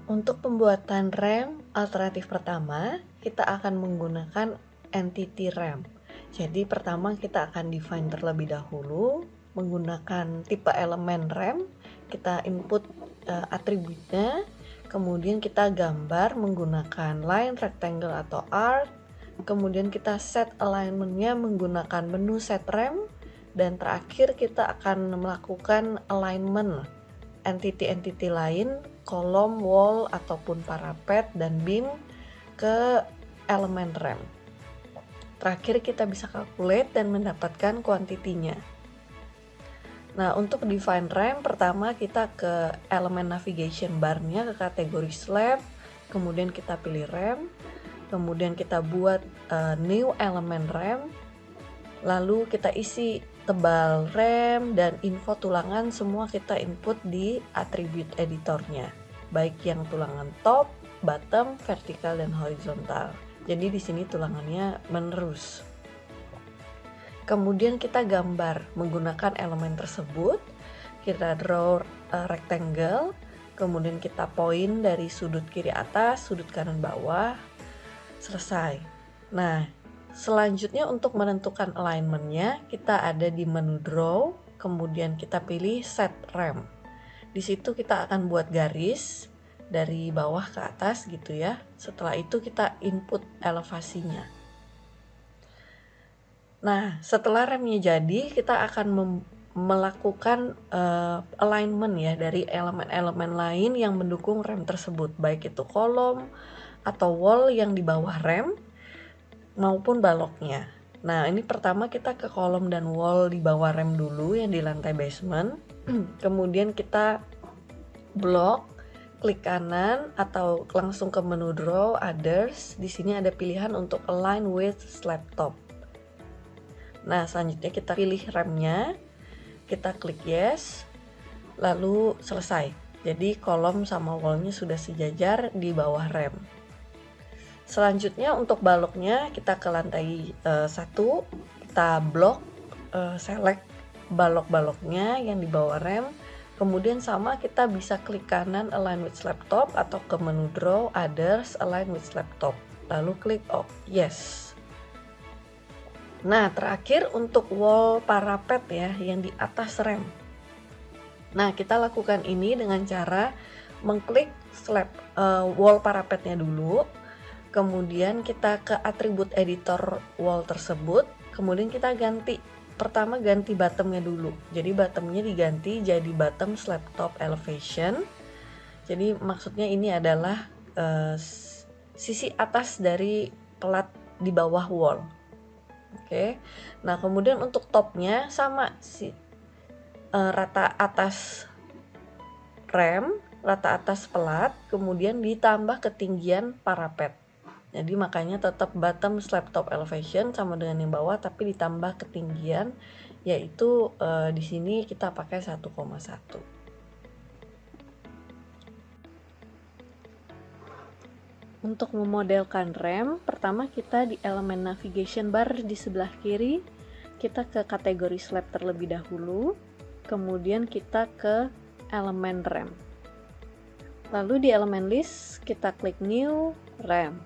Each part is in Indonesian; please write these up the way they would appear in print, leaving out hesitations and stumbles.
Untuk pembuatan rem alternatif pertama, kita akan menggunakan entity rem. Jadi pertama kita akan define terlebih dahulu menggunakan tipe elemen rem, kita input atributnya, kemudian kita gambar menggunakan line, rectangle atau arc, kemudian kita set alignmentnya menggunakan menu set rem, dan terakhir kita akan melakukan alignment entity-entity lain, kolom, wall, ataupun parapet dan beam ke elemen rem. Terakhir kita bisa calculate dan mendapatkan kuantitinya. Nah, untuk define rem, pertama kita ke elemen navigation bar-nya, ke kategori slab, kemudian kita pilih rem, kemudian kita buat new element rem, lalu kita isi tebal rem dan info tulangan semua kita input di atribut editornya, baik yang tulangan top, bottom, vertikal dan horizontal. Jadi di sini tulangannya menerus. Kemudian kita gambar menggunakan elemen tersebut, kita draw rectangle, kemudian kita point dari sudut kiri atas, sudut kanan bawah, selesai. Nah, selanjutnya untuk menentukan alignmentnya, kita ada di menu draw, kemudian kita pilih set rem. Di situ kita akan buat garis dari bawah ke atas gitu ya. Setelah itu kita input elevasinya. Nah, setelah remnya jadi, kita akan melakukan alignment ya dari elemen-elemen lain yang mendukung rem tersebut, baik itu kolom atau wall yang di bawah rem maupun baloknya. Nah, ini pertama kita ke kolom dan wall di bawah rem dulu yang di lantai basement. Kemudian kita blok, klik kanan atau langsung ke menu draw, others. Di sini ada pilihan untuk align with slab top. Nah, selanjutnya kita pilih remnya, kita klik yes, lalu selesai. Jadi kolom sama wallnya sudah sejajar di bawah rem. Selanjutnya untuk baloknya kita ke lantai 1, kita blok, select balok-baloknya yang di bawah rem, kemudian sama kita bisa klik kanan align with slab top atau ke menu draw, others, align with slab top, lalu klik yes. Nah, terakhir untuk wall parapet ya yang di atas rem. Nah, kita lakukan ini dengan cara mengklik slab wall parapetnya dulu. Kemudian kita ke atribut editor wall tersebut, kemudian kita ganti, pertama ganti bottomnya dulu. Jadi bottomnya diganti jadi bottom slab top elevation. Jadi maksudnya ini adalah sisi atas dari pelat di bawah wall. Oke. Nah, kemudian untuk topnya sama rata atas rem, rata atas pelat, kemudian ditambah ketinggian parapet. Jadi makanya tetap bottom slab top elevation sama dengan yang bawah, tapi ditambah ketinggian, yaitu di sini kita pakai 1,1. Untuk memodelkan rem, pertama kita di elemen navigation bar di sebelah kiri, kita ke kategori slab terlebih dahulu, kemudian kita ke elemen rem. Lalu di elemen list kita klik new rem.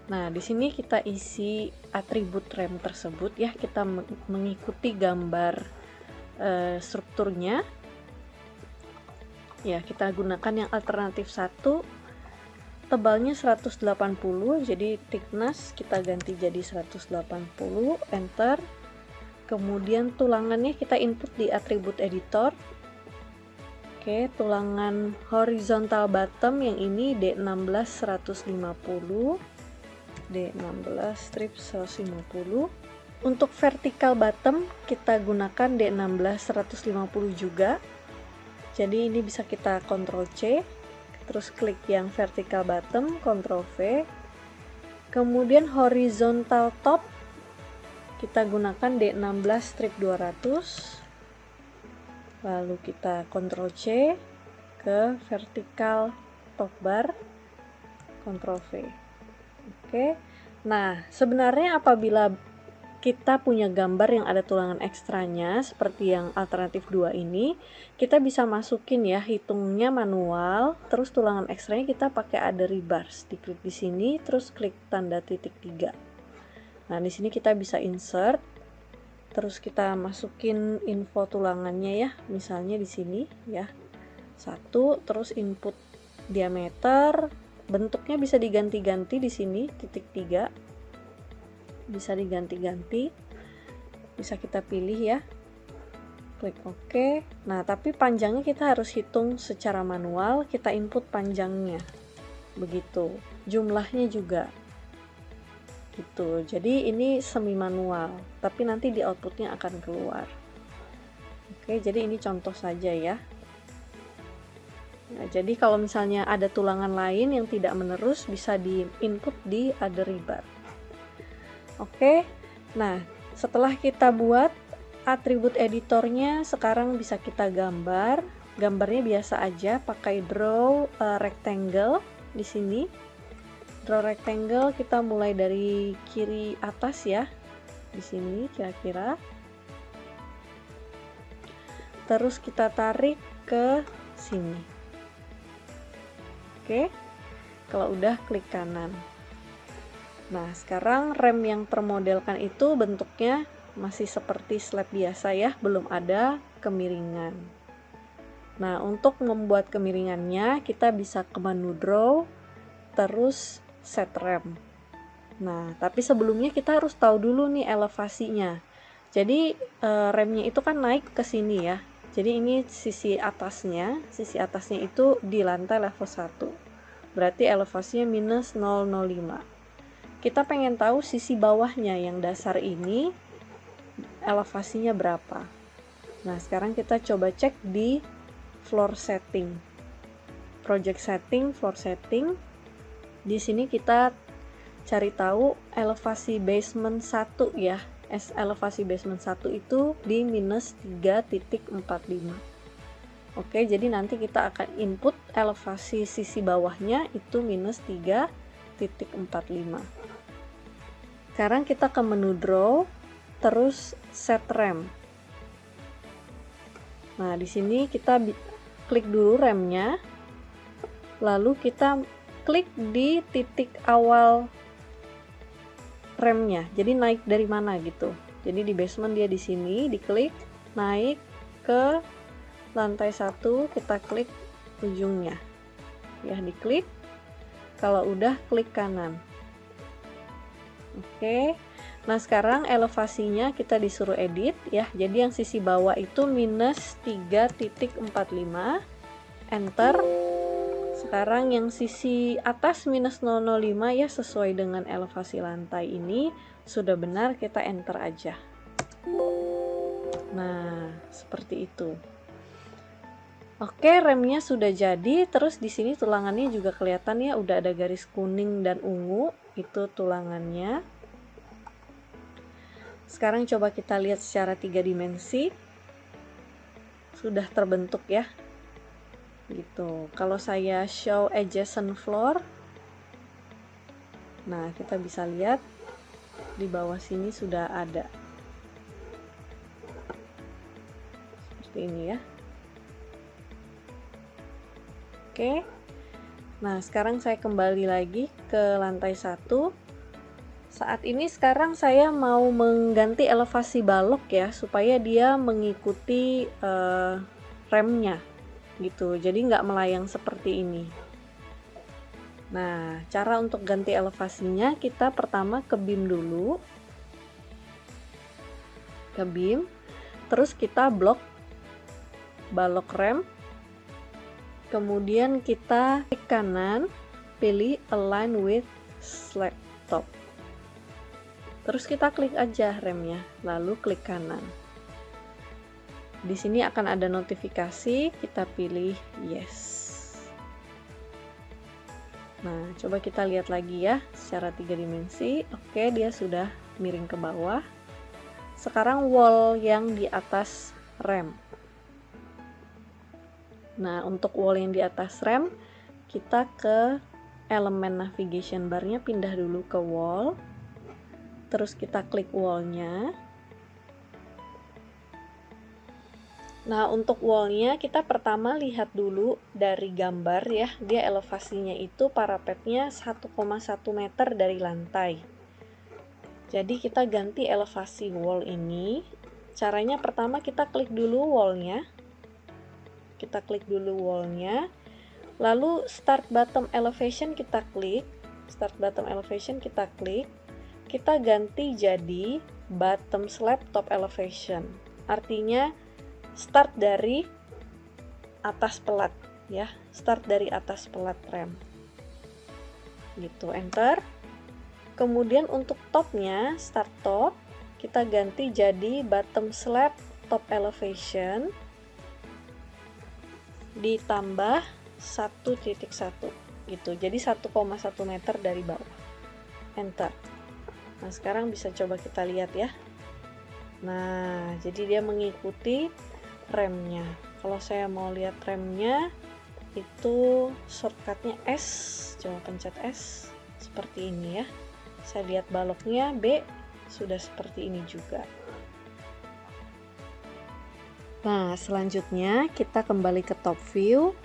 Nah, di sini kita isi atribut rem tersebut ya, kita mengikuti gambar strukturnya. Ya, kita gunakan yang alternatif 1, tebalnya 180, jadi thickness kita ganti jadi 180, enter. Kemudian tulangannya kita input di atribut editor. Oke, tulangan horizontal bottom yang ini D16 150. D16 strip 150. Untuk vertical bottom kita gunakan D16 150 juga. Jadi ini bisa kita Ctrl C, terus klik yang vertical bottom, Ctrl V. Kemudian horizontal top kita gunakan D16 strip 200. Lalu kita Ctrl C ke vertical top bar, Ctrl V. Oke. Nah, sebenarnya apabila kita punya gambar yang ada tulangan ekstranya seperti yang alternatif 2 ini, kita bisa masukin ya, hitungnya manual, terus tulangan ekstranya kita pakai ada rebars. Diklik di sini, terus klik tanda titik 3. Nah, di sini kita bisa insert, terus kita masukin info tulangannya ya, misalnya di sini ya. 1, terus input diameter, bentuknya bisa diganti-ganti di sini, titik 3. Bisa diganti-ganti, bisa kita pilih ya, klik OK. Nah, tapi panjangnya kita harus hitung secara manual, kita input panjangnya begitu, jumlahnya juga gitu. Jadi ini semi manual, tapi nanti di outputnya akan keluar. Oke, jadi ini contoh saja ya. Nah, jadi kalau misalnya ada tulangan lain yang tidak menerus, bisa di input di other rebar. Oke, nah setelah kita buat atribut editornya, sekarang bisa kita gambar. Gambarnya biasa aja, pakai draw rectangle di sini. Draw rectangle kita mulai dari kiri atas ya, di sini kira-kira. Terus kita tarik ke sini. Oke, kalau udah klik kanan. Nah, sekarang rem yang termodelkan itu bentuknya masih seperti slab biasa ya, belum ada kemiringan. Nah, untuk membuat kemiringannya, kita bisa ke menu draw, terus set rem. Nah, tapi sebelumnya kita harus tahu dulu nih elevasinya. Jadi, remnya itu kan naik ke sini ya. Jadi ini sisi atasnya itu di lantai level 1. Berarti elevasinya minus 005. Kita pengen tahu sisi bawahnya yang dasar ini elevasinya berapa. Nah, sekarang kita coba cek di floor setting, project setting, floor setting. Di sini kita cari tahu elevasi basement 1 ya. Elevasi basement 1 itu di minus 3.45. Oke, jadi nanti kita akan input elevasi sisi bawahnya itu minus 3.45. Sekarang kita ke menu draw, terus set rem. Nah, di sini kita klik dulu remnya, lalu kita klik di titik awal remnya. Jadi naik dari mana gitu. Jadi di basement dia di sini, diklik, naik ke lantai 1, kita klik ujungnya. Ya, diklik. Kalau udah klik kanan. Oke, nah sekarang elevasinya kita disuruh edit ya. Jadi yang sisi bawah itu minus 3.45, enter. Sekarang yang sisi atas minus 005 ya, sesuai dengan elevasi lantai ini sudah benar, kita enter aja. Nah, seperti itu. Oke, remnya sudah jadi. Terus di sini tulangannya juga kelihatan ya, udah ada garis kuning dan ungu, itu tulangannya. Sekarang coba kita lihat secara 3 dimensi. Sudah terbentuk ya. Gitu. Kalau saya show adjacent floor, nah kita bisa lihat di bawah sini sudah ada. Seperti ini ya. Oke. Nah, sekarang saya kembali lagi ke lantai 1. Saat ini sekarang saya mau mengganti elevasi balok ya, supaya dia mengikuti remnya gitu, jadi nggak melayang seperti ini. Nah, cara untuk ganti elevasinya, kita pertama ke beam dulu, ke beam, terus kita blok balok rem, kemudian kita klik kanan, pilih align with slab top. Terus kita klik aja remnya, lalu klik kanan. Di sini akan ada notifikasi, kita pilih yes. Nah, coba kita lihat lagi ya, secara 3 dimensi. Oke, dia sudah miring ke bawah. Sekarang wall yang di atas rem. Nah, untuk wall yang di atas rem, kita ke elemen navigation bar-nya, pindah dulu ke wall. terus kita klik wallnya. Nah, untuk wallnya kita pertama lihat dulu dari gambar ya, dia elevasinya itu parapetnya 1,1 meter dari lantai. Jadi kita ganti elevasi wall ini. Caranya pertama kita klik dulu wallnya. Kita klik dulu wallnya. Lalu start bottom elevation kita klik. Start bottom elevation kita klik. Kita ganti jadi bottom slab top elevation. Artinya start dari atas pelat ya, start dari atas pelat rem. Gitu, enter. Kemudian untuk topnya, start top, kita ganti jadi bottom slab top elevation ditambah 1.1 gitu. Jadi 1,1 meter dari bawah. Enter. Nah, sekarang bisa coba kita lihat ya. Nah, jadi dia mengikuti remnya. Kalau saya mau lihat remnya, itu shortcutnya S. Coba pencet S seperti ini ya. Saya lihat baloknya B sudah seperti ini juga. Nah, selanjutnya kita kembali ke top view.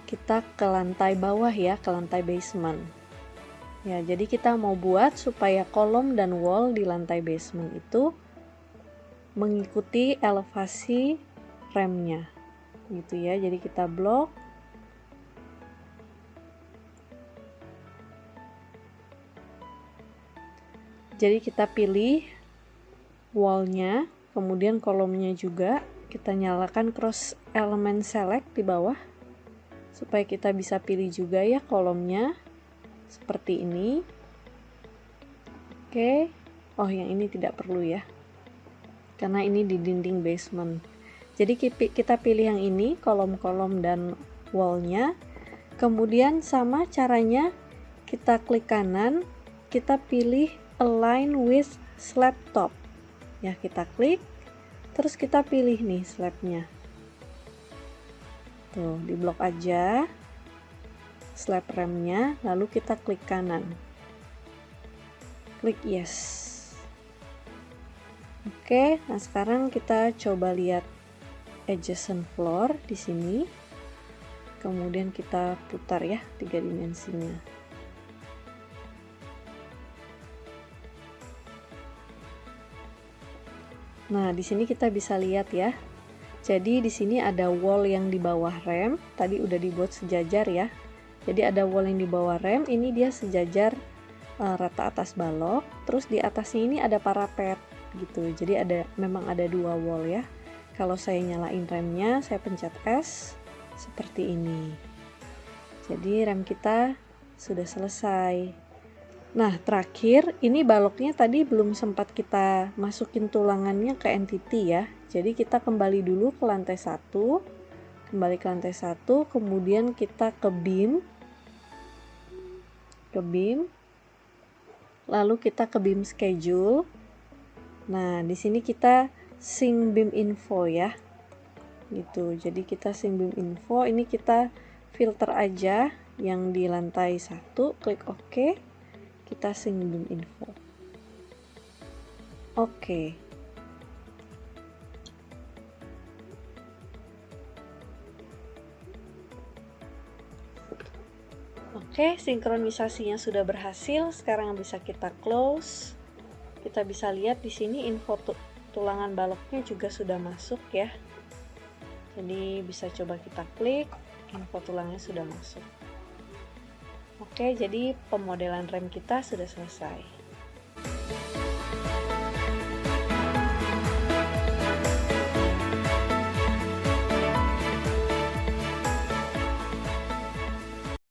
Kita ke lantai bawah ya, ke lantai basement. Ya, jadi kita mau buat supaya kolom dan wall di lantai basement itu mengikuti elevasi remnya gitu ya. Jadi kita blok, jadi kita pilih wallnya, kemudian kolomnya juga kita nyalakan cross element select di bawah supaya kita bisa pilih juga ya kolomnya seperti ini. Oke, oh yang ini tidak perlu ya karena ini di dinding basement. Jadi kita pilih yang ini, kolom-kolom dan wallnya. Kemudian sama caranya, kita klik kanan, kita pilih align with slab top. Ya, kita klik, terus kita pilih nih slabnya. Tuh, diblok aja slab remnya, lalu kita klik kanan. Klik yes. Oke, nah sekarang kita coba lihat adjacent floor di sini. Kemudian kita putar ya 3 dimensinya. Nah, di sini kita bisa lihat ya. Jadi di sini ada wall yang di bawah rem, tadi udah dibuat sejajar ya. Jadi ada wall yang di bawah rem, ini dia sejajar rata atas balok. Terus di atasnya ini ada parapet gitu. Jadi memang ada 2 wall ya. Kalau saya nyalain remnya, saya pencet S seperti ini. Jadi rem kita sudah selesai. Nah, terakhir ini baloknya tadi belum sempat kita masukin tulangannya ke entity ya. Jadi kita kembali dulu ke lantai 1. Kembali ke lantai 1, kemudian kita ke beam. Ke beam. Lalu kita ke beam schedule. Nah, di sini kita sync beam info ya. Gitu. Jadi kita sync beam info, ini kita filter aja yang di lantai 1, klik OK. Kita sync beam info. Oke. Oke, sinkronisasinya sudah berhasil. Sekarang bisa kita close. Kita bisa lihat di sini info tulangan baloknya juga sudah masuk ya. Jadi bisa coba kita klik, info tulangnya sudah masuk. Oke, jadi pemodelan rem kita sudah selesai.